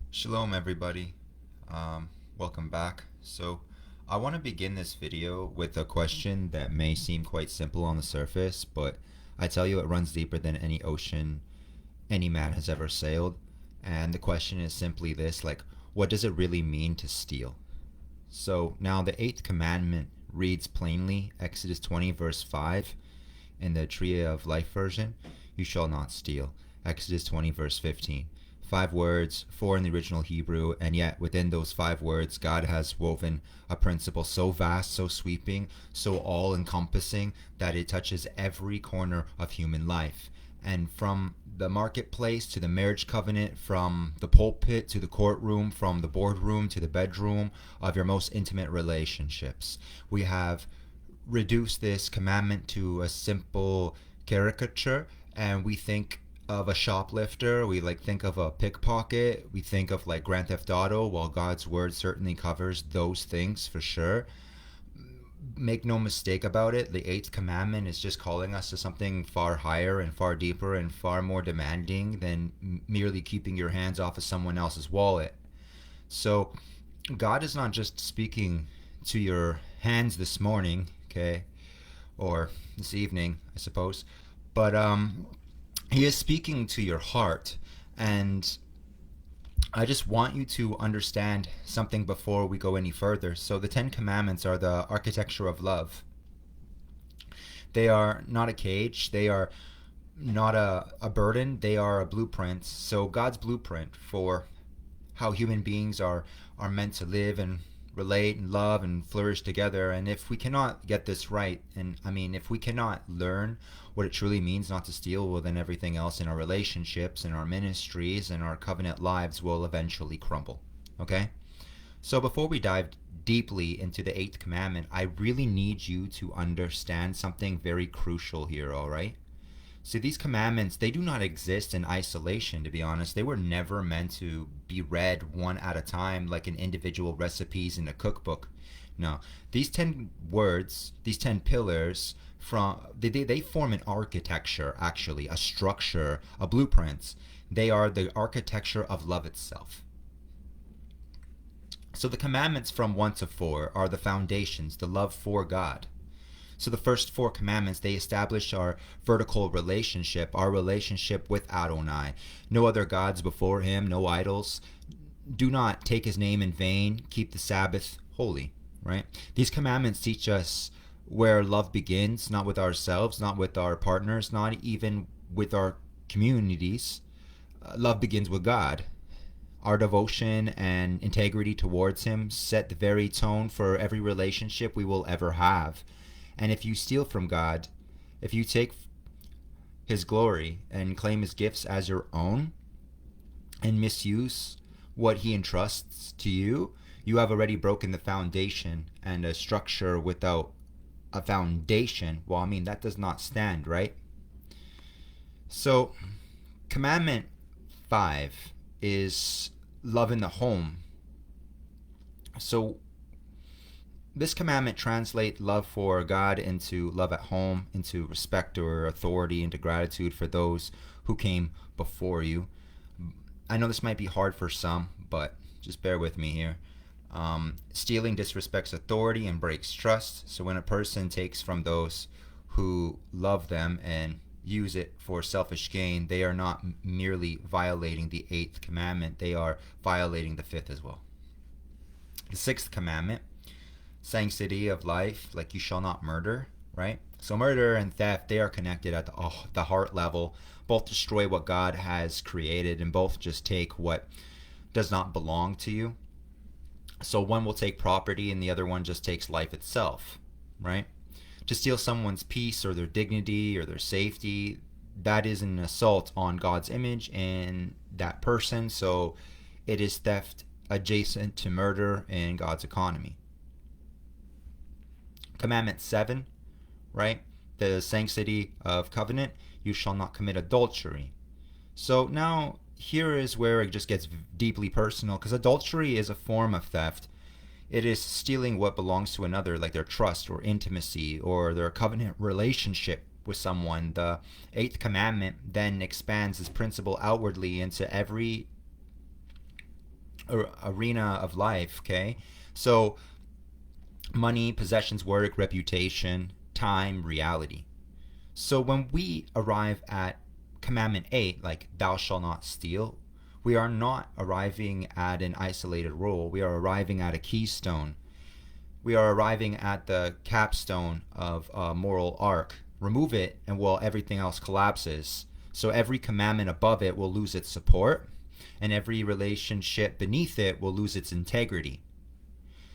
Shalom, everybody. Welcome back. So, I want to begin this video with a question that may seem quite simple on the surface, but I tell you it runs deeper than any ocean any man has ever sailed. And the question is simply this, like, what does it really mean to steal? So, now the Eighth Commandment reads plainly, Exodus 20, verse 5, in the Tree of Life version, you shall not steal. Exodus 20, verse 15. 5 words, 4 in the original Hebrew, and yet within those 5 words, God has woven a principle so vast, so sweeping, so all encompassing that it touches every corner of human life. And from the marketplace to the marriage covenant, from the pulpit to the courtroom, from the boardroom to the bedroom of your most intimate relationships, we have reduced this commandment to a simple caricature, and we think of a shoplifter, we think of a pickpocket, we think of like Grand Theft Auto, while God's word certainly covers those things for sure. Make no mistake about it, the Eighth Commandment is just calling us to something far higher and far deeper and far more demanding than merely keeping your hands off of someone else's wallet. So, God is not just speaking to your hands this morning, okay, or this evening, I suppose, but He is speaking to your heart. And I just want you to understand something before we go any further. So the Ten Commandments are the architecture of love. They are not a cage. They are not a burden. They are a blueprint. So God's blueprint for how human beings are meant to live and relate and love and flourish together. And if we cannot get this right, and I mean, if we cannot learn what it truly means not to steal, well, then everything else in our relationships, in our ministries, and our covenant lives will eventually crumble. Okay? So before we dive deeply into the Eighth Commandment, I really need you to understand something very crucial here, all right? See, these commandments, they do not exist in isolation, to be honest. They were never meant to be read one at a time like an individual recipes in a cookbook. No, these 10 words, these 10 pillars, they form an architecture, actually, a structure, a blueprint. They are the architecture of love itself. So the commandments from 1 to 4 are the foundations, the love for God. So the first 4 commandments, they establish our vertical relationship, our relationship with Adonai. No other gods before him, no idols. Do not take his name in vain. Keep the Sabbath holy, right? These commandments teach us where love begins, not with ourselves, not with our partners, not even with our communities. Love begins with God. Our devotion and integrity towards him set the very tone for every relationship we will ever have. And if you steal from God, if you take his glory and claim his gifts as your own and misuse what he entrusts to you, you have already broken the foundation. And a structure without a foundation, well, I mean, that does not stand, right? So, commandment 5 is love in the home. So, this commandment translates love for God into love at home, into respect or authority, into gratitude for those who came before you. I know this might be hard for some, but just bear with me here. Stealing disrespects authority and breaks trust. So when a person takes from those who love them and use it for selfish gain, they are not merely violating the 8th commandment, they are violating the 5th as well. The 6th commandment, sanctity of life, like you shall not murder, right? So murder and theft, they are connected at the heart level. Both destroy what God has created, and both just take what does not belong to you. So one will take property and the other one just takes life itself, right? To steal someone's peace or their dignity or their safety, that is an assault on God's image and that person. So it is theft adjacent to murder in God's economy. Commandment 7, right? The sanctity of covenant, you shall not commit adultery. So now here is where it just gets deeply personal, because adultery is a form of theft. It is stealing what belongs to another, like their trust or intimacy or their covenant relationship with someone. The 8th commandment then expands this principle outwardly into every arena of life, okay? So money, possessions, work, reputation, time, reality. So when we arrive at Commandment 8, like thou shalt not steal, we are not arriving at an isolated rule. We are arriving at a keystone. We are arriving at the capstone of a moral arc. Remove it, and well, everything else collapses. So every commandment above it will lose its support, and every relationship beneath it will lose its integrity.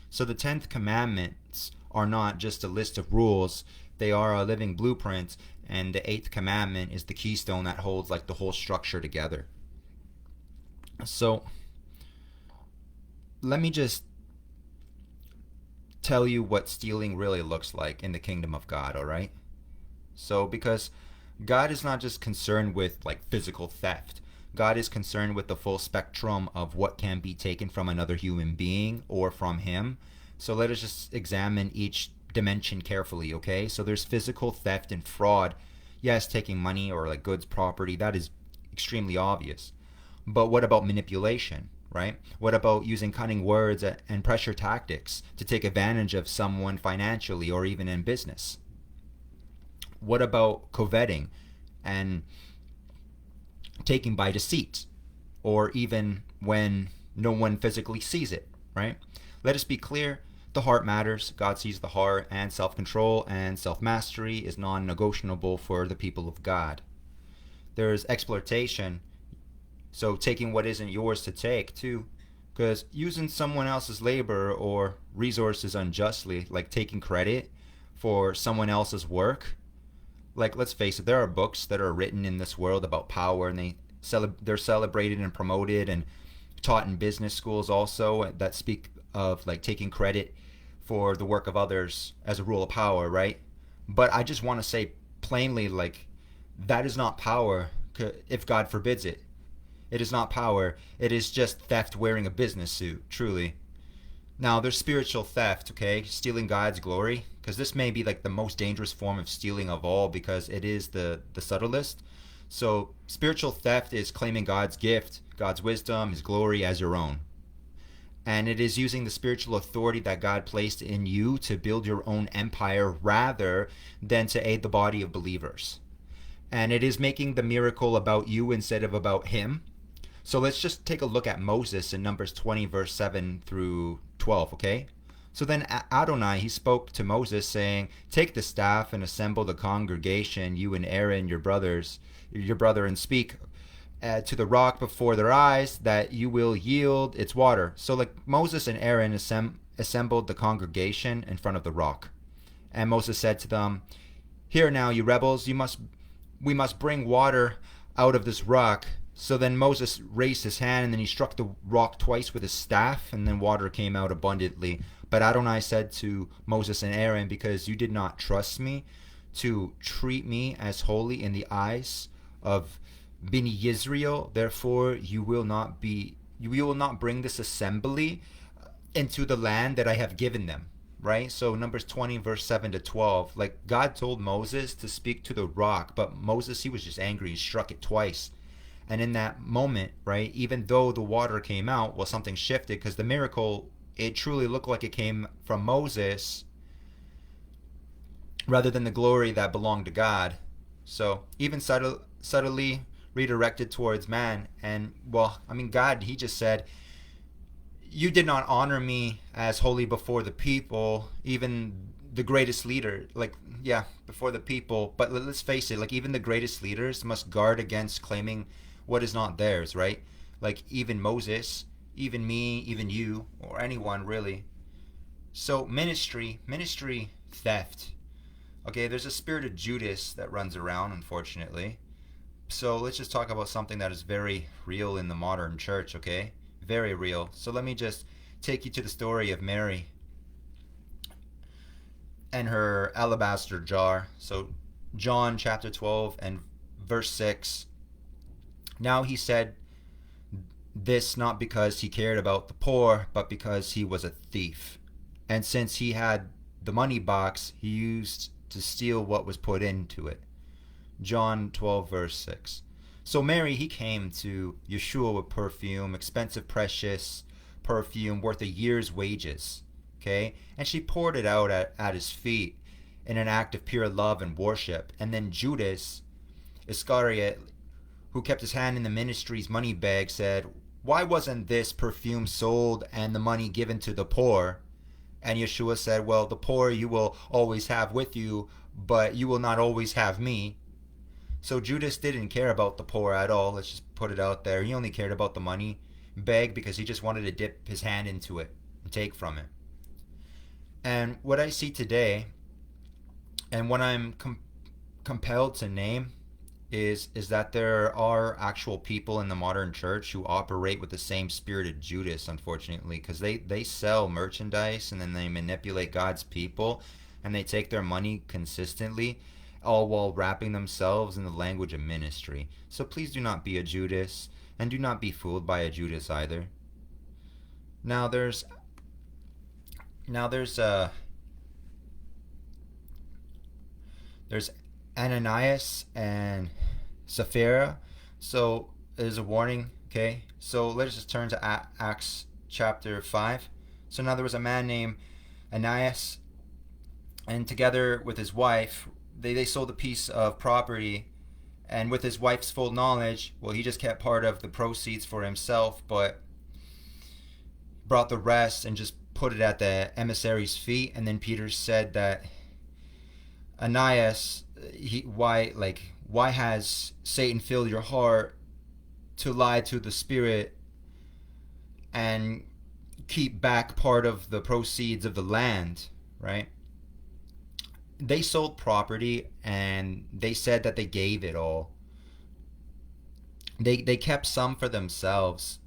So the 10th commandments are not just a list of rules, they are a living blueprint, and the 8th commandment is the keystone that holds like the whole structure together. So let me just tell you what stealing really looks like in the kingdom of God, all right? So because God is not just concerned with like physical theft. God is concerned with the full spectrum of what can be taken from another human being or from him. So let us just examine each dimension carefully, okay? So there's physical theft and fraud. Yes, taking money or like goods, property, that is extremely obvious. But what about manipulation, right? What about using cunning words and pressure tactics to take advantage of someone financially or even in business? What about coveting and taking by deceit, or even when no one physically sees it, right? Let us be clear, the heart matters. God sees the heart, and self-control and self-mastery is non-negotiable for the people of God. There's exploitation, so taking what isn't yours to take too, because using someone else's labor or resources unjustly, like taking credit for someone else's work. Like, let's face it, there are books that are written in this world about power, and they're celebrated and promoted and taught in business schools also, that speak of like taking credit for the work of others as a rule of power, right? But I just want to say plainly, like, that is not power if God forbids it. It is not power. It is just theft wearing a business suit, truly. Now, there's spiritual theft, okay? Stealing God's glory, because this may be like the most dangerous form of stealing of all, because it is the subtlest. So spiritual theft is claiming God's gift, God's wisdom, his glory as your own. And it is using the spiritual authority that God placed in you to build your own empire rather than to aid the body of believers. And it is making the miracle about you instead of about him. So let's just take a look at Moses in Numbers 20, verse 7 through 12, okay? So then Adonai, he spoke to Moses, saying, take the staff and assemble the congregation, you and Aaron, your brother, and speak to the rock before their eyes, that you will yield its water. So like Moses and Aaron assembled the congregation in front of the rock. And Moses said to them, hear now, you rebels, we must bring water out of this rock. So then Moses raised his hand, and then he struck the rock twice with his staff, and then water came out abundantly. But Adonai said to Moses and Aaron, because you did not trust me to treat me as holy in the eyes of Bnei Yisrael, therefore you will not bring this assembly into the land that I have given them. Right? So Numbers 20, verse 7 to 12. Like, God told Moses to speak to the rock, but Moses, he was just angry. He struck it twice. And in that moment, right, even though the water came out, well, something shifted, because the miracle, it truly looked like it came from Moses rather than the glory that belonged to God. So even subtly redirected towards man. And, well, I mean, God, he just said, you did not honor me as holy before the people, even the greatest leader, like, yeah, before the people. But let's face it, like, even the greatest leaders must guard against claiming what is not theirs, right? Like, even Moses, even me, even you, or anyone really. So ministry theft. Okay, there's a spirit of Judas that runs around, unfortunately. So let's just talk about something that is very real in the modern church, okay? Very real. So let me just take you to the story of Mary and her alabaster jar. So John chapter 12 and verse 6. Now he said this not because he cared about the poor, but because he was a thief. And since he had the money box, he used to steal what was put into it. John 12 verse 6. So Mary, he came to Yeshua with perfume, expensive, precious, perfume worth a year's wages. Okay? And she poured it out at his feet in an act of pure love and worship. And then Judas Iscariot, who kept his hand in the ministry's money bag, said, "Why wasn't this perfume sold and the money given to the poor?" And Yeshua said, "Well, the poor you will always have with you, but you will not always have me." So Judas didn't care about the poor at all. Let's just put it out there. He only cared about the money bag because he just wanted to dip his hand into it and take from it. And what I see today, and what I'm compelled to name, is that there are actual people in the modern church who operate with the same spirit of Judas, unfortunately, because they sell merchandise and then they manipulate God's people and they take their money consistently, all while wrapping themselves in the language of ministry. So please do not be a Judas, and do not be fooled by a Judas either. Now there's Ananias and Sapphira. So there's a warning, okay? So let's just turn to Acts chapter 5. So now there was a man named Ananias, and together with his wife, they sold a piece of property, and with his wife's full knowledge, well, he just kept part of the proceeds for himself, but brought the rest and just put it at the emissary's feet. And then Peter said that Ananias, why has Satan filled your heart to lie to the Spirit and keep back part of the proceeds of the land, right? They sold property and they said that they gave it all. They kept some for themselves,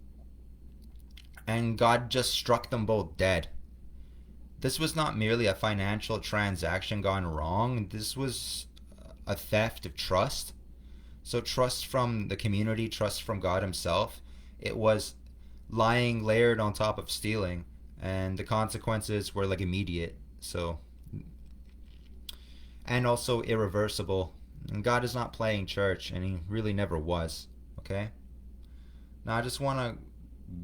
and God just struck them both dead. This was not merely a financial transaction gone wrong. This was a theft of trust. So trust from the community, trust from God himself. It was lying layered on top of stealing, and the consequences were like immediate. So, and also irreversible. And God is not playing church, and he really never was. Okay? Now I just want to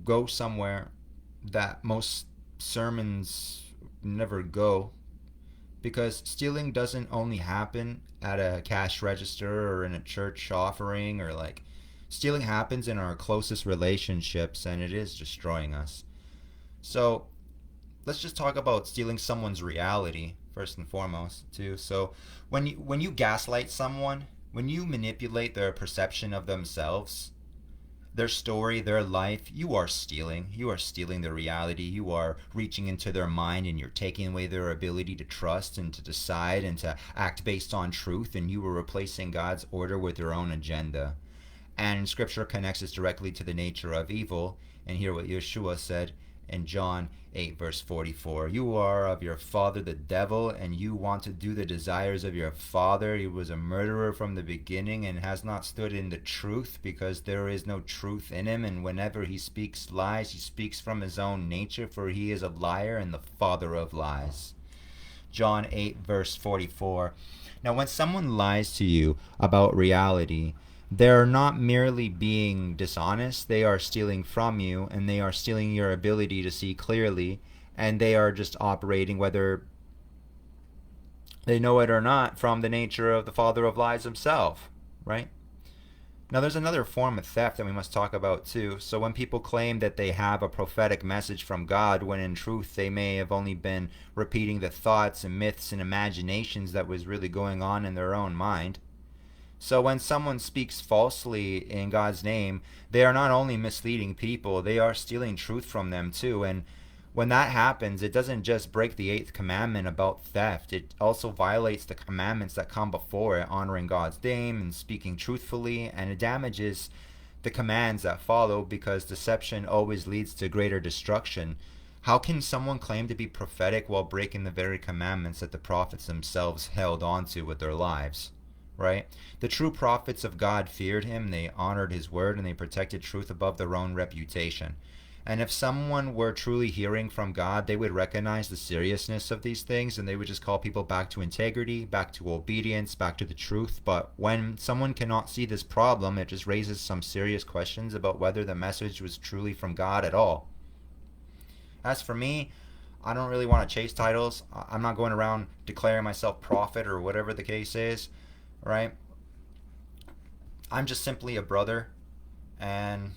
go somewhere that most sermons never go, because stealing doesn't only happen at a cash register or in a church offering, or like stealing happens in our closest relationships, and it is destroying us. So let's just talk about stealing someone's reality first and foremost too. So when you gaslight someone, when you manipulate their perception of themselves, their story, their life, you are stealing. You are stealing their reality. You are reaching into their mind, and you're taking away their ability to trust and to decide and to act based on truth, and you are replacing God's order with your own agenda. And Scripture connects this directly to the nature of evil. And hear what Yeshua said in John 8 verse 44. You are of your father the devil, and you want to do the desires of your father. He was a murderer from the beginning and has not stood in the truth, because there is no truth in him. And whenever he speaks lies, he speaks from his own nature, for he is a liar and the father of lies. John 8 verse 44. Now when someone lies to you about reality, they're not merely being dishonest, they are stealing from you, and they are stealing your ability to see clearly, and they are just operating, whether they know it or not, from the nature of the father of lies himself, right? Now there's another form of theft that we must talk about too. So when people claim that they have a prophetic message from God, when in truth they may have only been repeating the thoughts and myths and imaginations that was really going on in their own mind. So when someone speaks falsely in God's name, they are not only misleading people, they are stealing truth from them too. And when that happens, it doesn't just break the Eighth Commandment about theft, it also violates the commandments that come before it, honoring God's name and speaking truthfully, and it damages the commands that follow, because deception always leads to greater destruction. How can someone claim to be prophetic while breaking the very commandments that the prophets themselves held onto with their lives? Right? The true prophets of God feared him, they honored his word, and they protected truth above their own reputation. And if someone were truly hearing from God, they would recognize the seriousness of these things, and they would just call people back to integrity, back to obedience, back to the truth. But when someone cannot see this problem, it just raises some serious questions about whether the message was truly from God at all. As for me, I don't really want to chase titles. I'm not going around declaring myself prophet or whatever the case is, right? I'm just simply a brother, and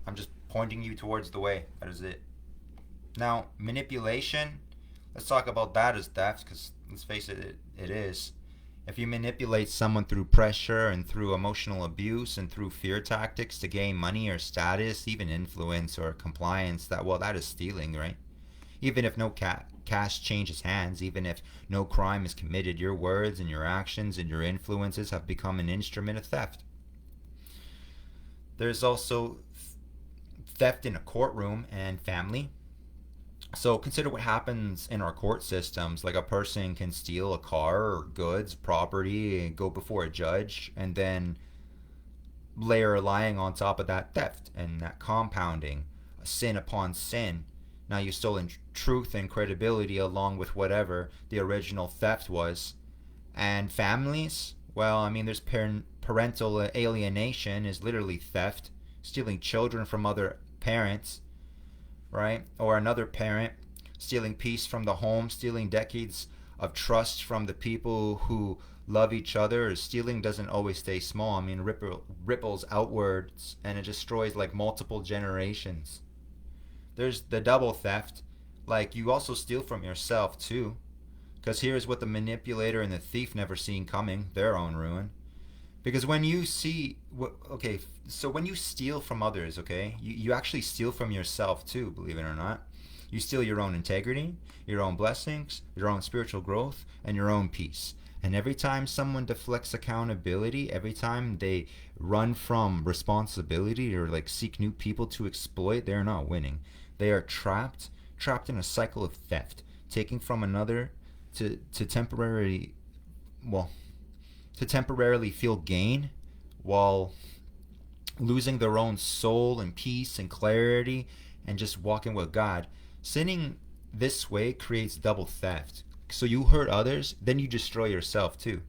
I'm just pointing you towards the way. That is it. Now, manipulation, let's talk about that as theft, because let's face it, it is. If you manipulate someone through pressure and through emotional abuse and through fear tactics to gain money or status, even influence or compliance, that is stealing, right? Even if no cash changes hands, even if no crime is committed, your words and your actions and your influences have become an instrument of theft. There's also theft in a courtroom and family. So consider what happens in our court systems. Like a person can steal a car or goods, property, and go before a judge, and then layer lying on top of that theft and that compounding, sin upon sin. Now you've stolen truth and credibility along with whatever the original theft was. And families, well, I mean, there's parental alienation is literally theft, stealing children from other parents, right? Or another parent, stealing peace from the home, stealing decades of trust from the people who love each other. Stealing doesn't always stay small. I mean, ripples outwards and it destroys like multiple generations. There's the double theft. Like, you also steal from yourself too. Because here's what the manipulator and the thief never seen coming, their own ruin. Because when you see, okay, so when you steal from others, okay, you actually steal from yourself too, believe it or not. You steal your own integrity, your own blessings, your own spiritual growth, and your own peace. And every time someone deflects accountability, every time they run from responsibility or like seek new people to exploit, they're not winning. They are trapped in a cycle of theft, taking from another to temporarily, well, to temporarily feel gain while losing their own soul and peace and clarity and just walking with God. Sinning this way creates double theft. So you hurt others, then you destroy yourself too.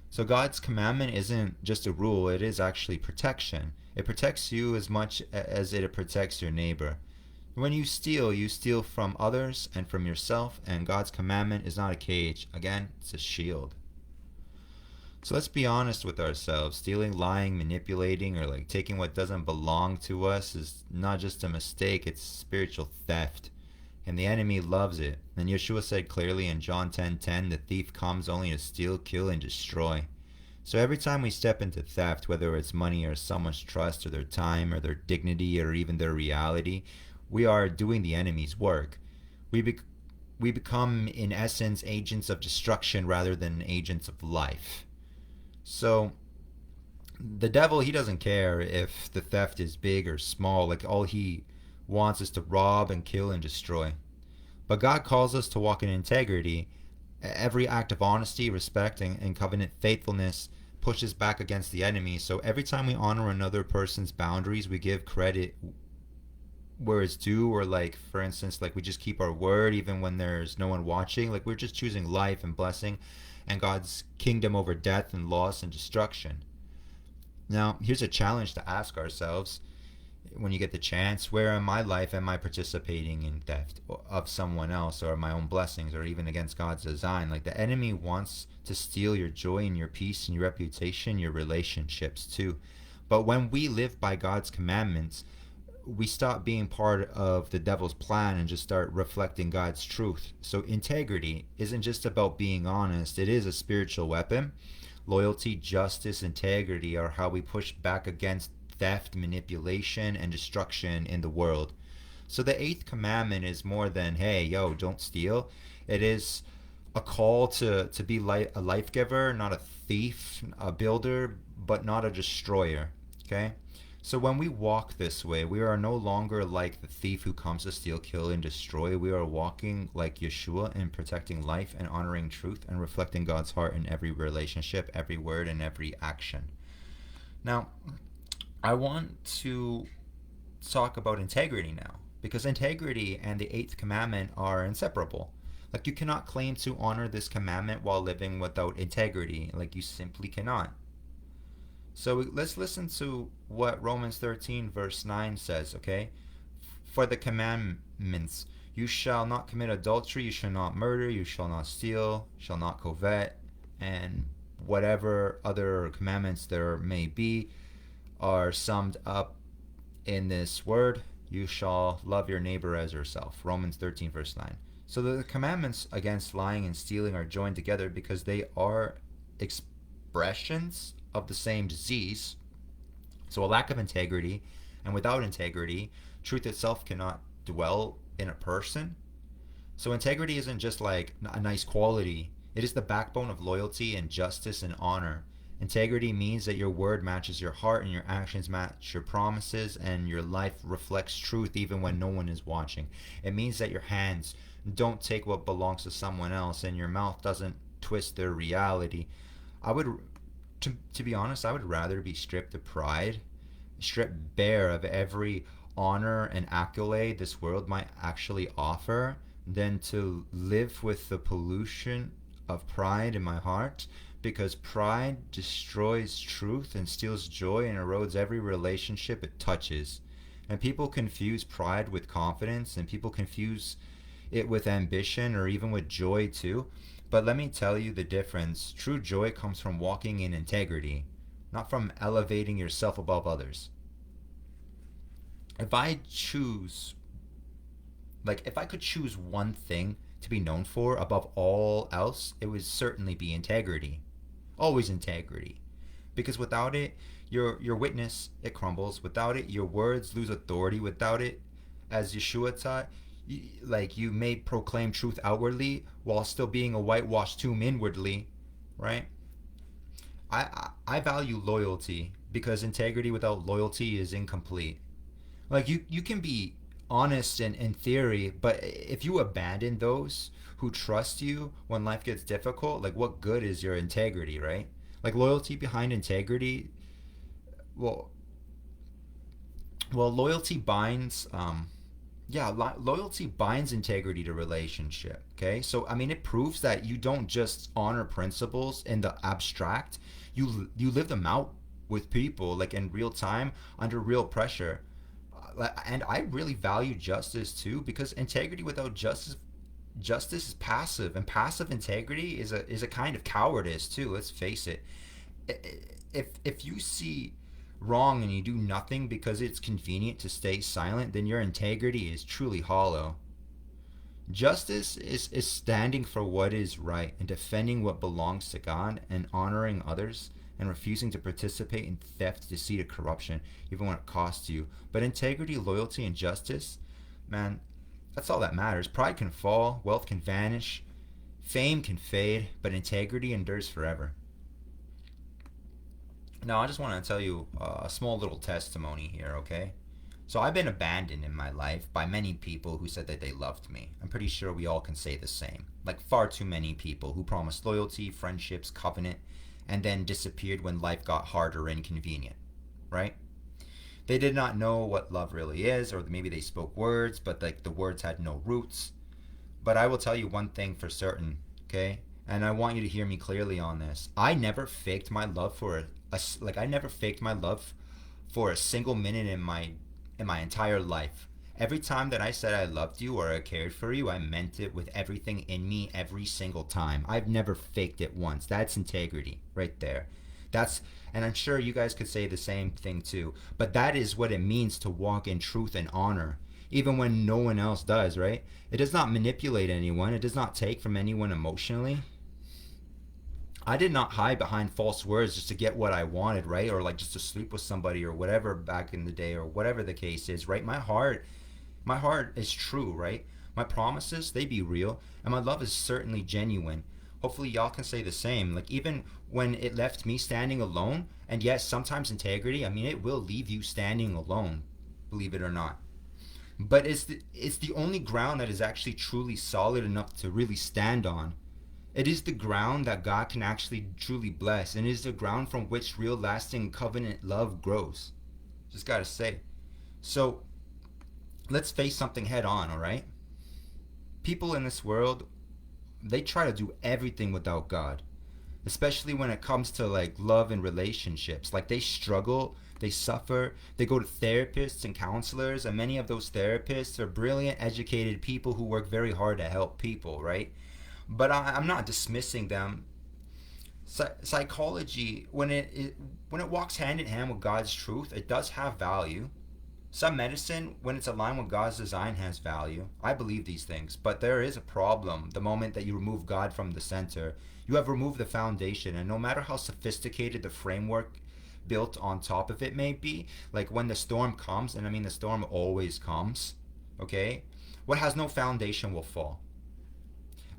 So God's commandment isn't just a rule, it is actually protection. It protects you as much as it protects your neighbor. When you steal from others and from yourself, and God's commandment is not a cage. Again, it's a shield. So let's be honest with ourselves. Stealing, lying, manipulating, or like taking what doesn't belong to us is not just a mistake, it's spiritual theft. And the enemy loves it. And Yeshua said clearly in John 10:10, the thief comes only to steal, kill, and destroy. So every time we step into theft, whether it's money or someone's trust or their time or their dignity or even their reality, we are doing the enemy's work. We become, in essence, agents of destruction rather than agents of life. So the devil, he doesn't care if the theft is big or small. Like, all he wants is to rob and kill and destroy. But God calls us to walk in integrity. Every act of honesty, respect, and covenant faithfulness pushes back against the enemy. So every time we honor another person's boundaries, we give credit where it's due, or like, for instance, like we just keep our word even when there's no one watching. Like, we're just choosing life and blessing and God's kingdom over death and loss and destruction. Now, here's a challenge to ask ourselves when you get the chance. Where in my life am I participating in theft of someone else or my own blessings or even against God's design? Like, the enemy wants to steal your joy and your peace and your reputation, your relationships too. But when we live by God's commandments, we stop being part of the devil's plan and just start reflecting God's truth. So integrity isn't just about being honest, it is a spiritual weapon. Loyalty, justice, integrity are how we push back against theft, manipulation, and destruction in the world. So the Eighth Commandment is more than, hey, yo, don't steal. It is a call to be a life giver, not a thief, a builder, but not a destroyer. Okay? So when we walk this way, we are no longer like the thief who comes to steal, kill, and destroy. We are walking like Yeshua in protecting life and honoring truth and reflecting God's heart in every relationship, every word, and every action. Now, I want to talk about integrity now, because integrity and the Eighth Commandment are inseparable. Like, you cannot claim to honor this commandment while living without integrity. Like, you simply cannot. So let's listen to what Romans 13 verse 9 says, okay? For the commandments, You shall not commit adultery, you shall not murder, you shall not steal, shall not covet, and whatever other commandments there may be are summed up in this word: you shall love your neighbor as yourself. Romans 13 verse 9. So the commandments against lying and stealing are joined together because they are expressions of the same disease. So a lack of integrity, and without integrity, truth itself cannot dwell in a person. So integrity isn't just like a nice quality. It is the backbone of loyalty and justice and honor. Integrity means that your word matches your heart and your actions match your promises, and your life reflects truth even when no one is watching. It means that your hands don't take what belongs to someone else, and your mouth doesn't twist their reality. I would, to be honest, I would rather be stripped of pride, stripped bare of every honor and accolade this world might actually offer, than to live with the pollution of pride in my heart, because pride destroys truth and steals joy and erodes every relationship it touches. And people confuse pride with confidence, and people confuse it with ambition or even with joy too. But let me tell you the difference. True joy comes from walking in integrity, not from elevating yourself above others. If I could choose one thing to be known for above all else, it would certainly be integrity. Always integrity. Because without it, your witness, it crumbles. Without it, your words lose authority. Without it, as Yeshua taught, you may proclaim truth outwardly while still being a whitewashed tomb inwardly, right? I value loyalty, because integrity without loyalty is incomplete. Like you can be honest in theory, but if you abandon those who trust you when life gets difficult, like what good is your integrity, right? Like loyalty behind integrity, well, loyalty binds loyalty binds integrity to relationship. Okay, so I mean, it proves that you don't just honor principles in the abstract, you live them out with people, like in real time, under real pressure. And I really value justice too, because integrity without justice is passive, and passive integrity is a kind of cowardice too. Let's face it. If you see wrong and you do nothing because it's convenient to stay silent, then your integrity is truly hollow. Justice is standing for what is right and defending what belongs to God and honoring others, and refusing to participate in theft, deceit, or corruption, even when it costs you. But integrity, loyalty, and justice, man, that's all that matters. Pride can fall, wealth can vanish, fame can fade, but integrity endures forever. Now, I just want to tell you a small little testimony here, okay? So I've been abandoned in my life by many people who said that they loved me. I'm pretty sure we all can say the same. Like far too many people who promised loyalty, friendships, covenant, and then disappeared when life got hard or inconvenient, right? They did not know what love really is, or maybe they spoke words, but like the words had no roots. But I will tell you one thing for certain, okay? And I want you to hear me clearly on this. I never faked my love for I never faked my love for a single minute in my entire life. Every time that I said I loved you or I cared for you, I meant it with everything in me every single time. I've never faked it once. That's integrity right there. And I'm sure you guys could say the same thing too. But that is what it means to walk in truth and honor, even when no one else does, right? It does not manipulate anyone. It does not take from anyone emotionally. I did not hide behind false words just to get what I wanted, right? Or like just to sleep with somebody or whatever back in the day, or whatever the case is, right? My heart is true, right? My promises, they be real, and my love is certainly genuine. Hopefully y'all can say the same. Like even when it left me standing alone, and yes, sometimes integrity, I mean, it will leave you standing alone, believe it or not. But it's the only ground that is actually truly solid enough to really stand on. It is the ground that God can actually truly bless, and it is the ground from which real lasting covenant love grows. Just gotta say. So let's face something head on, alright? People in this world, they try to do everything without God. especially when it comes to like love and relationships. Like they struggle, they suffer, they go to therapists and counselors, and many of those therapists are brilliant, educated people who work very hard to help people, right? But I'm not dismissing them. Psychology, when it walks hand in hand with God's truth, it does have value. Some medicine, when it's aligned with God's design, has value. I believe these things, but there is a problem the moment that you remove God from the center. You have removed the foundation, and no matter how sophisticated the framework built on top of it may be, like when the storm comes, and I mean the storm always comes, okay? What has no foundation will fall.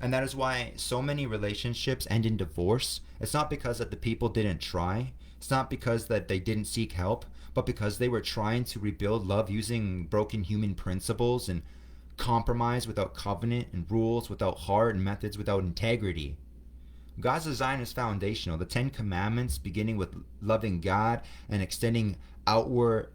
And that is why so many relationships end in divorce. It's not because that the people didn't try. It's not because that they didn't seek help, but because they were trying to rebuild love using broken human principles and compromise without covenant and rules, without heart and methods, without integrity. God's design is foundational. The 10 Commandments, beginning with loving God and extending outward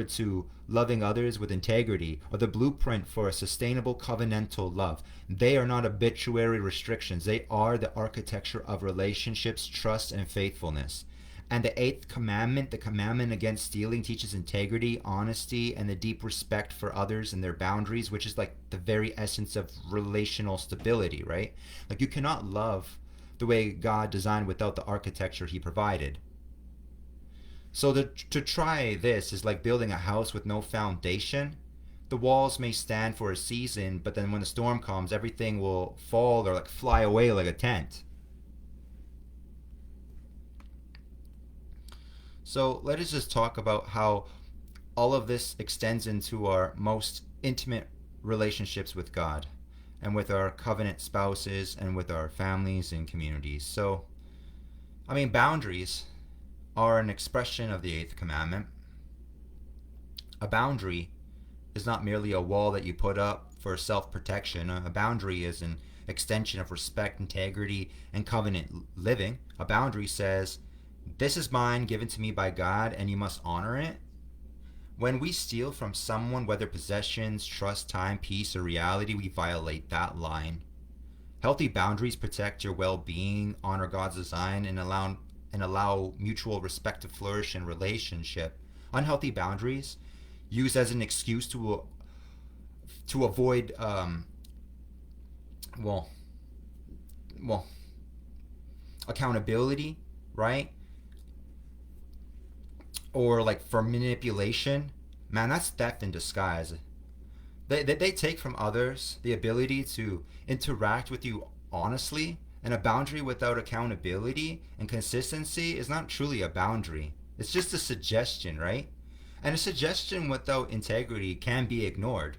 to loving others with integrity, are the blueprint for a sustainable covenantal love. They are not arbitrary restrictions. They are the architecture of relationships, trust, and faithfulness. And the 8th commandment, the commandment against stealing, teaches integrity, honesty, and the deep respect for others and their boundaries, which is like the very essence of relational stability, right? Like you cannot love the way God designed without the architecture he provided. So to try this is like building a house with no foundation. The walls may stand for a season, but then when the storm comes, everything will fall or like fly away like a tent. So let us just talk about how all of this extends into our most intimate relationships with God and with our covenant spouses and with our families and communities. So, I mean, boundaries are an expression of the 8th commandment. A boundary is not merely a wall that you put up for self-protection. A boundary is an extension of respect, integrity, and covenant living. A boundary says, this is mine, given to me by God, and you must honor it. When we steal from someone, whether possessions, trust, time, peace, or reality, we violate that line. Healthy boundaries protect your well-being, honor God's design, and allow mutual respect to flourish in relationship. Unhealthy boundaries, used as an excuse to avoid accountability, right? Or like for manipulation, man, that's theft in disguise. They take from others the ability to interact with you honestly, and a boundary without accountability and consistency is not truly a boundary. It's just a suggestion, right? And a suggestion without integrity can be ignored.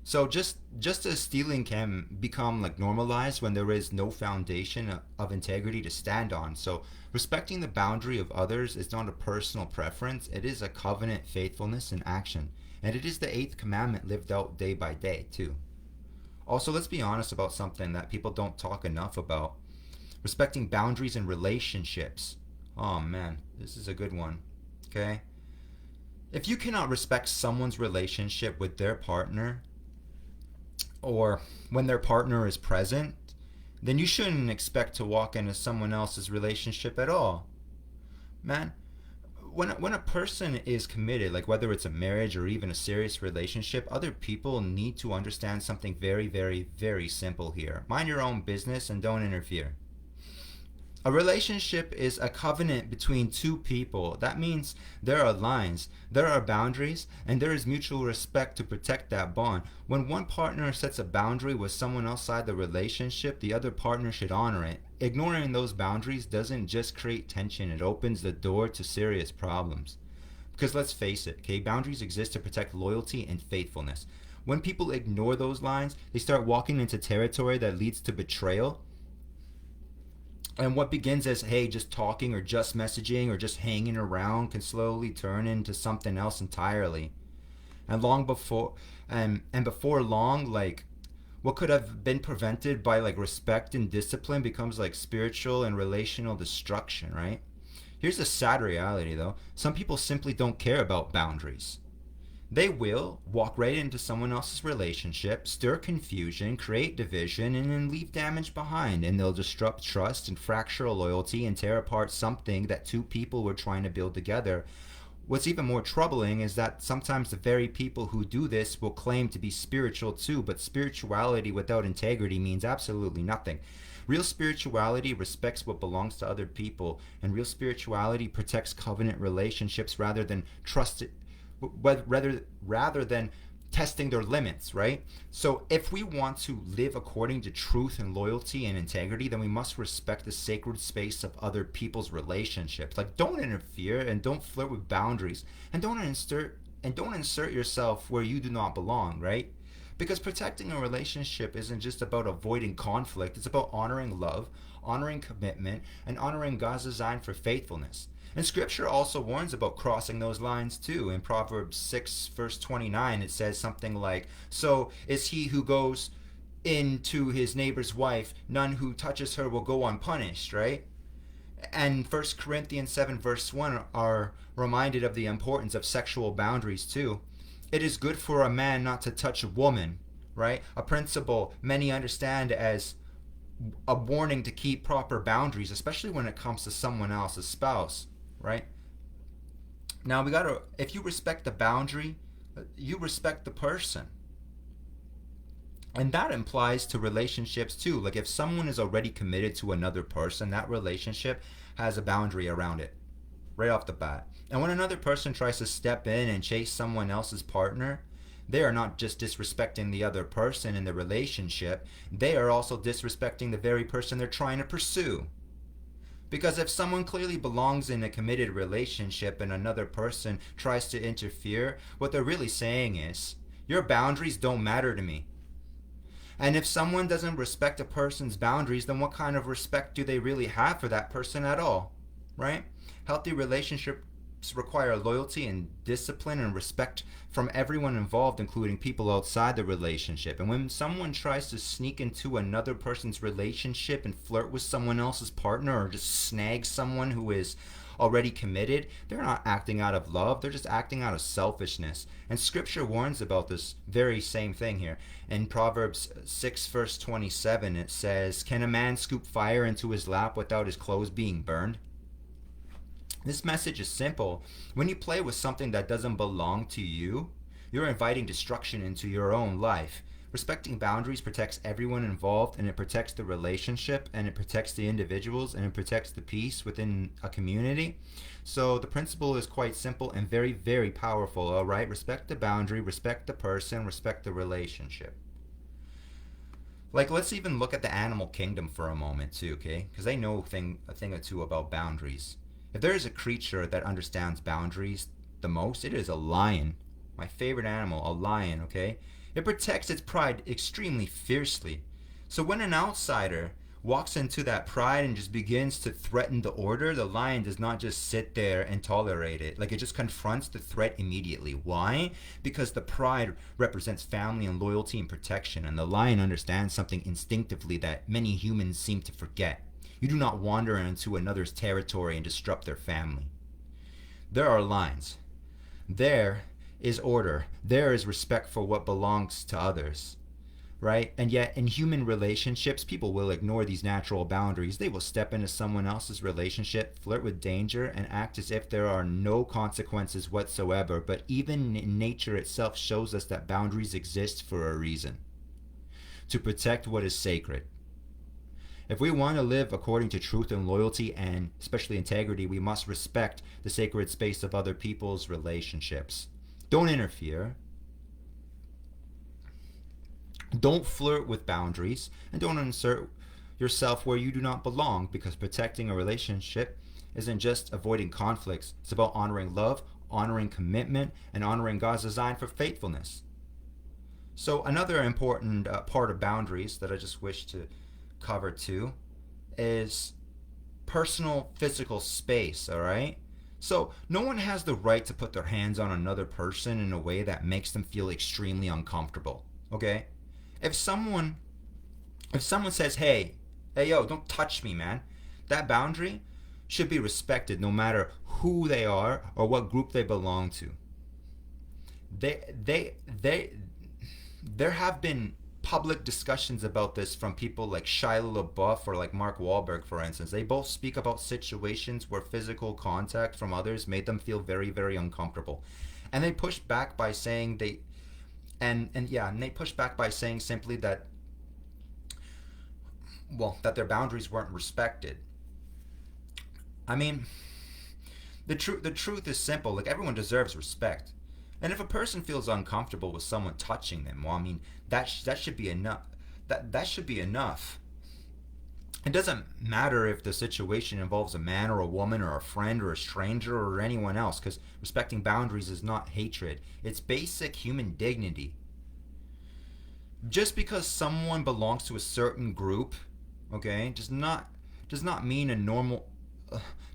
So just as stealing can become like normalized when there is no foundation of integrity to stand on. So respecting the boundary of others is not a personal preference. It is a covenant faithfulness in action. And it is the 8th commandment lived out day by day too. Also, let's be honest about something that people don't talk enough about. Respecting boundaries in relationships. Oh man, this is a good one. Okay? If you cannot respect someone's relationship with their partner, or when their partner is present, then you shouldn't expect to walk into someone else's relationship at all. Man, when a person is committed, like whether it's a marriage or even a serious relationship, other people need to understand something very, very, very simple here. Mind your own business and don't interfere. A relationship is a covenant between two people. That means there are lines, there are boundaries, and there is mutual respect to protect that bond. When one partner sets a boundary with someone outside the relationship, the other partner should honor it. Ignoring those boundaries doesn't just create tension, it opens the door to serious problems. Because let's face it, okay, boundaries exist to protect loyalty and faithfulness. When people ignore those lines, they start walking into territory that leads to betrayal. And what begins as, hey, just talking or just messaging or just hanging around can slowly turn into something else entirely. And before long, like what could have been prevented by like respect and discipline becomes like spiritual and relational destruction, right? Here's the sad reality though. Some people simply don't care about boundaries. They will walk right into someone else's relationship, stir confusion, create division, and then leave damage behind. And they'll disrupt trust and fracture loyalty and tear apart something that two people were trying to build together. What's even more troubling is that sometimes the very people who do this will claim to be spiritual too, but spirituality without integrity means absolutely nothing. Real spirituality respects what belongs to other people, and real spirituality protects covenant relationships rather than rather than testing their limits, right? So if we want to live according to truth and loyalty and integrity, then we must respect the sacred space of other people's relationships. Like, don't interfere and don't flirt with boundaries, and don't insert yourself where you do not belong, right? Because protecting a relationship isn't just about avoiding conflict, it's about honoring love, honoring commitment, and honoring God's design for faithfulness. And scripture also warns about crossing those lines too. In Proverbs 6, verse 29, it says something like, "So is he who goes into his neighbor's wife, none who touches her will go unpunished," right? And 1 Corinthians 7, verse 1 are reminded of the importance of sexual boundaries too. It is good for a man not to touch a woman, right? A principle many understand as a warning to keep proper boundaries, especially when it comes to someone else's spouse, right? Now if you respect the boundary, you respect the person. And that implies to relationships too. Like, if someone is already committed to another person, that relationship has a boundary around it right off the bat. And when another person tries to step in and chase someone else's partner, they are not just disrespecting the other person in the relationship, they are also disrespecting the very person they're trying to pursue. Because if someone clearly belongs in a committed relationship and another person tries to interfere, what they're really saying is, your boundaries don't matter to me. And if someone doesn't respect a person's boundaries, then what kind of respect do they really have for that person at all, right? Healthy relationships require loyalty and discipline and respect from everyone involved, including people outside the relationship. And when someone tries to sneak into another person's relationship and flirt with someone else's partner, or just snag someone who is already committed, they're not acting out of love, they're just acting out of selfishness. And scripture warns about this very same thing here. In Proverbs 6, verse 27, it says, "Can a man scoop fire into his lap without his clothes being burned?" This message is simple. When you play with something that doesn't belong to you, you're inviting destruction into your own life. Respecting boundaries protects everyone involved, and it protects the relationship, and it protects the individuals, and it protects the peace within a community. So the principle is quite simple and very, very powerful, all right? Respect the boundary, respect the person, respect the relationship. Like, let's even look at the animal kingdom for a moment too, okay? Because they know a thing or two about boundaries. If there is a creature that understands boundaries the most, it is a lion. My favorite animal, a lion, okay? It protects its pride extremely fiercely. So when an outsider walks into that pride and just begins to threaten the order, the lion does not just sit there and tolerate it. Like, it just confronts the threat immediately. Why? Because the pride represents family and loyalty and protection, and the lion understands something instinctively that many humans seem to forget. You do not wander into another's territory and disrupt their family. There are lines. There is order. There is respect for what belongs to others, right? And yet in human relationships, people will ignore these natural boundaries. They will step into someone else's relationship, flirt with danger, and act as if there are no consequences whatsoever. But even nature itself shows us that boundaries exist for a reason: to protect what is sacred. If we want to live according to truth and loyalty, and especially integrity, we must respect the sacred space of other people's relationships. Don't interfere. Don't flirt with boundaries, and don't insert yourself where you do not belong, because protecting a relationship isn't just avoiding conflicts. It's about honoring love, honoring commitment, and honoring God's design for faithfulness. So another important part of boundaries that I just wish to cover too is personal physical space, all right? So no one has the right to put their hands on another person in a way that makes them feel extremely uncomfortable, okay? If someone says, hey, yo, don't touch me, man, that boundary should be respected no matter who they are or what group they belong to. They there have been public discussions about this from people like Shia LaBeouf or like Mark Wahlberg, for instance. They both speak about situations where physical contact from others made them feel very, very uncomfortable, and they push back by saying and they push back by saying simply that, well, that their boundaries weren't respected. I mean, the truth is simple. Like, everyone deserves respect. And if a person feels uncomfortable with someone touching them, well, I mean, that should be enough. That should be enough. It doesn't matter if the situation involves a man or a woman or a friend or a stranger or anyone else, because respecting boundaries is not hatred. It's basic human dignity. Just because someone belongs to a certain group, okay, does not mean a normal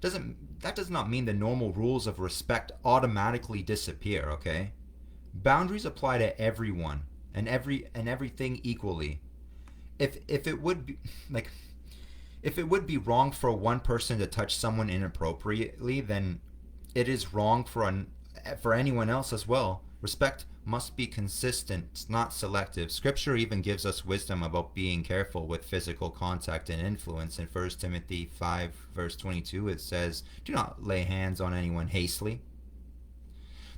doesn't that does not mean the normal rules of respect automatically disappear, okay? Boundaries apply to everyone and everything equally. If it would be like if it would be wrong for one person to touch someone inappropriately, then it is wrong for anyone else as well. Respect must be consistent, not selective. Scripture even gives us wisdom about being careful with physical contact and influence. In 1 Timothy 5, verse 22, it says, "Do not lay hands on anyone hastily."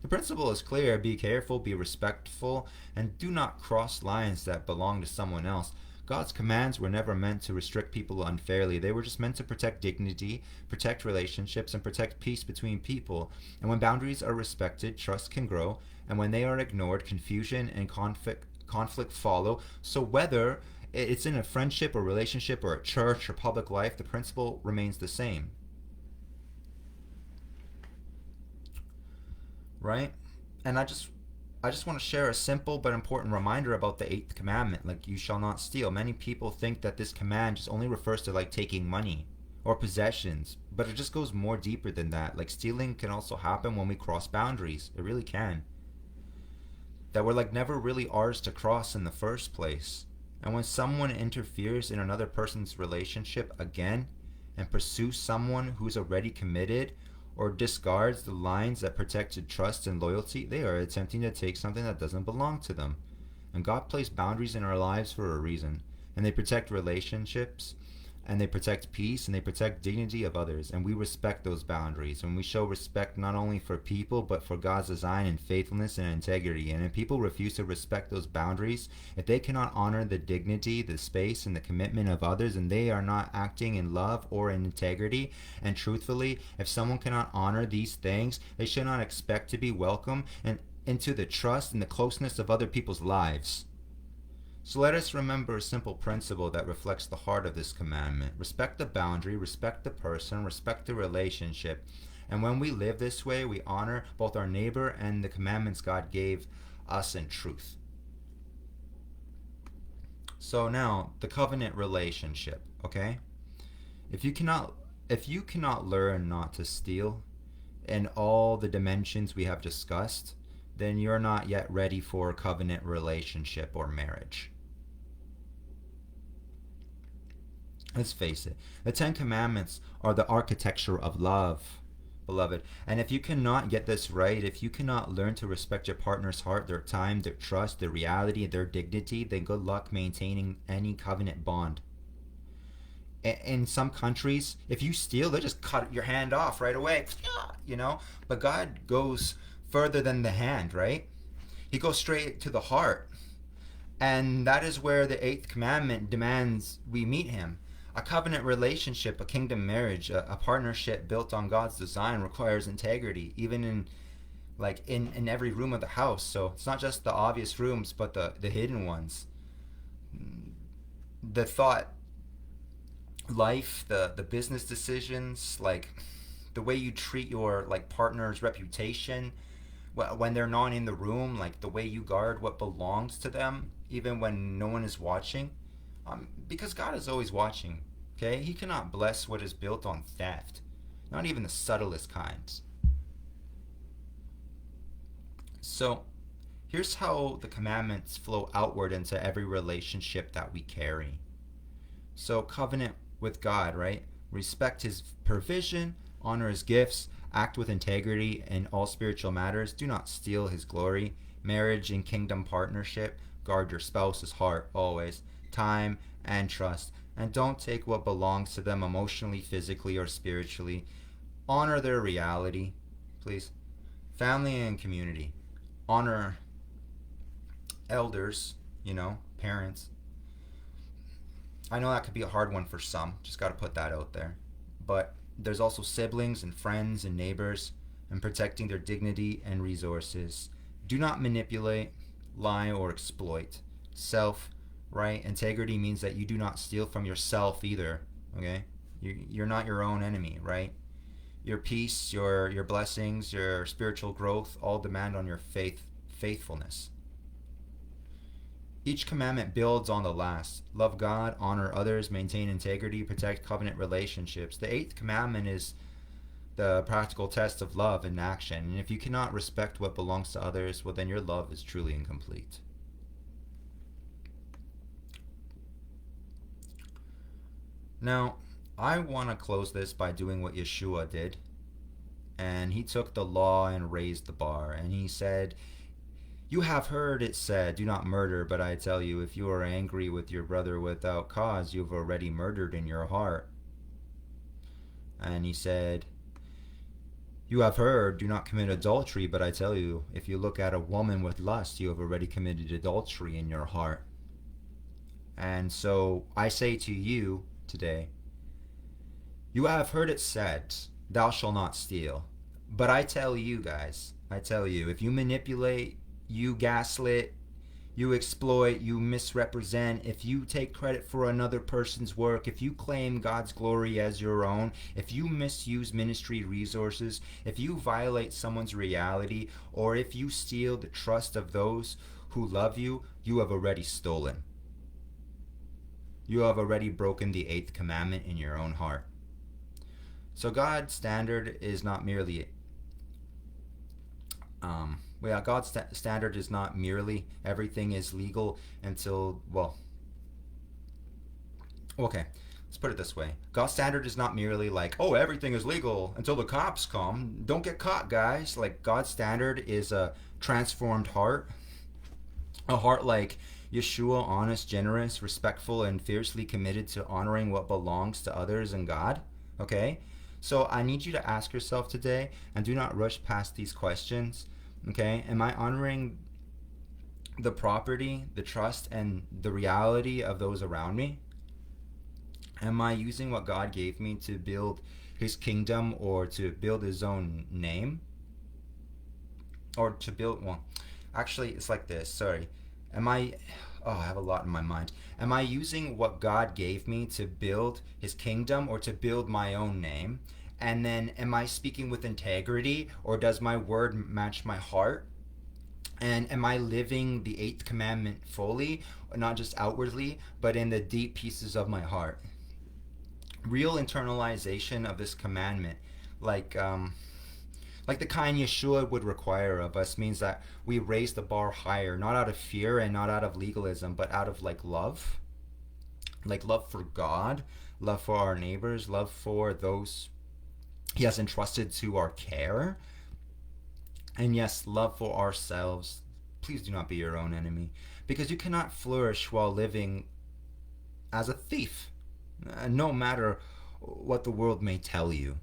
The principle is clear: be careful, be respectful, and do not cross lines that belong to someone else. God's commands were never meant to restrict people unfairly. They were just meant to protect dignity, protect relationships, and protect peace between people. And when boundaries are respected, trust can grow. And when they are ignored, confusion and conflict follow. So whether it's in a friendship or relationship or at church or public life, the principle remains the same. Right? And I just want to share a simple but important reminder about the Eighth Commandment, like, you shall not steal. Many people think that this command just only refers to, like, taking money or possessions, but it just goes more deeper than that. Like, stealing can also happen when we cross boundaries. It really can. That were, like, never really ours to cross in the first place. And when someone interferes in another person's relationship again and pursues someone who's already committed, or discards the lines that protected trust and loyalty, they are attempting to take something that doesn't belong to them. And God placed boundaries in our lives for a reason. And they protect relationships, and they protect peace, and they protect dignity of others. And we respect those boundaries. And we show respect not only for people, but for God's design and faithfulness and integrity. And if people refuse to respect those boundaries, if they cannot honor the dignity, the space, and the commitment of others, and they are not acting in love or in integrity and truthfully, if someone cannot honor these things, they should not expect to be welcome and into the trust and the closeness of other people's lives. So let us remember a simple principle that reflects the heart of this commandment. Respect the boundary, respect the person, respect the relationship. And when we live this way, we honor both our neighbor and the commandments God gave us in truth. So now, the covenant relationship, okay? If you cannot learn not to steal in all the dimensions we have discussed, then you're not yet ready for a covenant relationship or marriage. Let's face it, the Ten Commandments are the architecture of love, beloved. And if you cannot get this right, if you cannot learn to respect your partner's heart, their time, their trust, their reality, their dignity, then good luck maintaining any covenant bond. In some countries, if you steal, they just cut your hand off right away, you know? But God goes further than the hand, right? He goes straight to the heart. And that is where the Eighth Commandment demands we meet him. A covenant relationship, a kingdom marriage, a partnership built on God's design requires integrity, even in every room of the house. So it's not just the obvious rooms, but the hidden ones. The thought life, the business decisions, like the way you treat your like partner's reputation when they're not in the room, like the way you guard what belongs to them, even when no one is watching. Because God is always watching, okay? He cannot bless what is built on theft, not even the subtlest kinds. So, here's how the commandments flow outward into every relationship that we carry. So, covenant with God, right? Respect his provision, honor his gifts, Act with integrity in all spiritual matters. Do not steal his glory. Marriage and kingdom partnership. Guard your spouse's heart always. Time and trust. And don't take what belongs to them emotionally, physically, or spiritually. Honor their reality, please. Family and community. Honor elders, parents. I know that could be a hard one for some. Just got to put that out there. But there's also siblings and friends and neighbors, and protecting their dignity and resources. Do not manipulate, lie, or exploit. Self, right? Integrity means that you do not steal from yourself either, okay? You're not your own enemy, right? Your peace, your blessings, your spiritual growth all demand on your faithfulness. Each commandment builds on the last. Love God, honor others, maintain integrity, protect covenant relationships. The Eighth Commandment is the practical test of love in action. And if you cannot respect what belongs to others, well, then your love is truly incomplete. Now, I want to close this by doing what Yeshua did. And he took the law and raised the bar. And he said, "You have heard it said, do not murder, but I tell you, if you are angry with your brother without cause, you have already murdered in your heart." And he said, "You have heard, do not commit adultery, but I tell you, if you look at a woman with lust, you have already committed adultery in your heart." And so I say to you today, you have heard it said, thou shalt not steal. But I tell you guys, if you manipulate, you gaslit, you exploit, you misrepresent, if you take credit for another person's work, if you claim God's glory as your own, if you misuse ministry resources, if you violate someone's reality, or if you steal the trust of those who love you, you have already stolen. You have already broken the Eighth Commandment in your own heart. So God's standard is not merely God's standard is not merely everything is legal until, okay, let's put it this way. God's standard is not merely like, oh, everything is legal until the cops come. Don't get caught, guys. Like, God's standard is a transformed heart. A heart like Yeshua, honest, generous, respectful, and fiercely committed to honoring what belongs to others and God. Okay? So I need you to ask yourself today, and do not rush past these questions. Okay, am I honoring the property, the trust, and the reality of those around me? Am I using what God gave me to build his kingdom or to build his own name? Or to build, actually, it's like this, sorry. I have a lot in my mind. Am I using what God gave me to build his kingdom or to build my own name? And then am I speaking with integrity, or does my word match my heart? And am I living the Eighth Commandment fully, not just outwardly, but in the deep pieces of my heart? Real internalization of this commandment, like the kind Yeshua would require of us, means that we raise the bar higher, not out of fear and not out of legalism, but out of love for God, love for our neighbors, love for those he has entrusted to our care, and yes, love for ourselves. Please do not be your own enemy, because you cannot flourish while living as a thief, no matter what the world may tell you.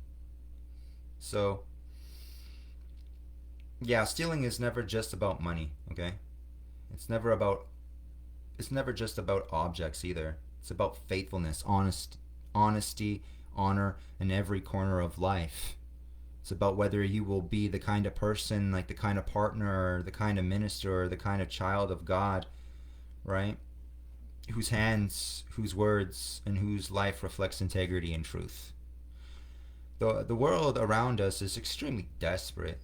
So yeah, stealing is never just about money, okay? It's never just about objects either. It's about faithfulness, honesty, honor in every corner of life. It's about whether you will be the kind of person, like the kind of partner, the kind of minister, the kind of child of God, right? Whose hands, whose words, and whose life reflects integrity and truth. The world around us is extremely desperate.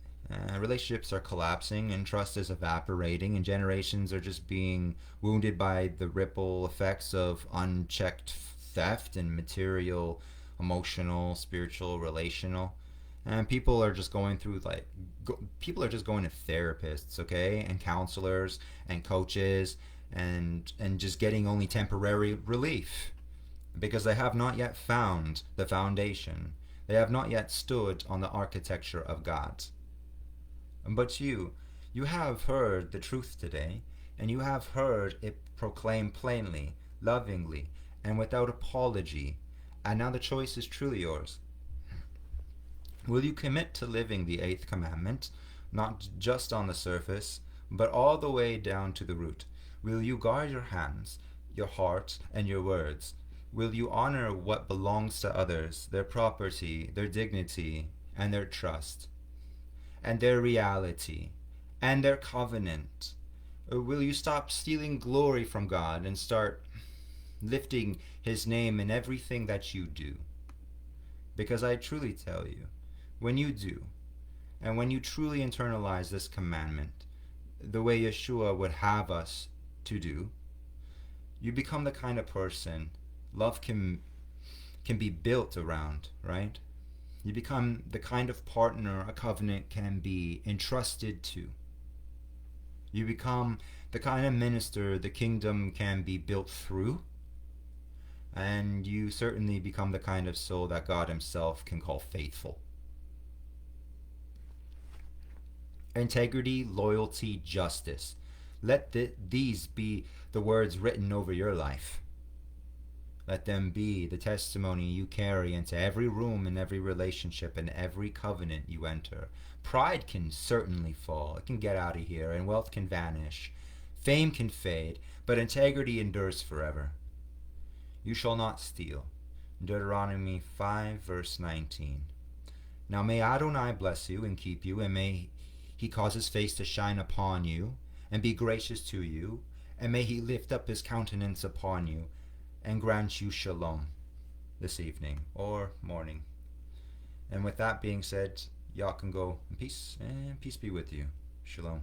Relationships are collapsing and trust is evaporating, and generations are just being wounded by the ripple effects of unchecked theft and material, emotional, spiritual, relational. And people are just going through to therapists, okay, and counselors and coaches, and just getting only temporary relief because they have not yet found the foundation. They have not yet stood on the architecture of God. But you have heard the truth today, and you have heard it proclaimed plainly, lovingly, and without apology, and now the choice is truly yours. Will you commit to living the Eighth Commandment, not just on the surface, but all the way down to the root? Will you guard your hands, your heart, and your words? Will you honor what belongs to others, their property, their dignity, and their trust, and their reality, and their covenant? Or will you stop stealing glory from God and start lifting His name in everything that you do? Because I truly tell you, when you do, and when you truly internalize this commandment, the way Yeshua would have us to do, you become the kind of person love can be built around, right? You become the kind of partner a covenant can be entrusted to. You become the kind of minister the kingdom can be built through. And you certainly become the kind of soul that God Himself can call faithful. Integrity, loyalty, justice. Let these be the words written over your life. Let them be the testimony you carry into every room and every relationship and every covenant you enter. Pride can certainly fall. It can get out of here, and wealth can vanish. Fame can fade, but integrity endures forever. You shall not steal. Deuteronomy 5, verse 19. Now may Adonai bless you and keep you, and may He cause His face to shine upon you, and be gracious to you, and may He lift up His countenance upon you, and grant you shalom this evening or morning. And with that being said, y'all can go in peace, and peace be with you. Shalom.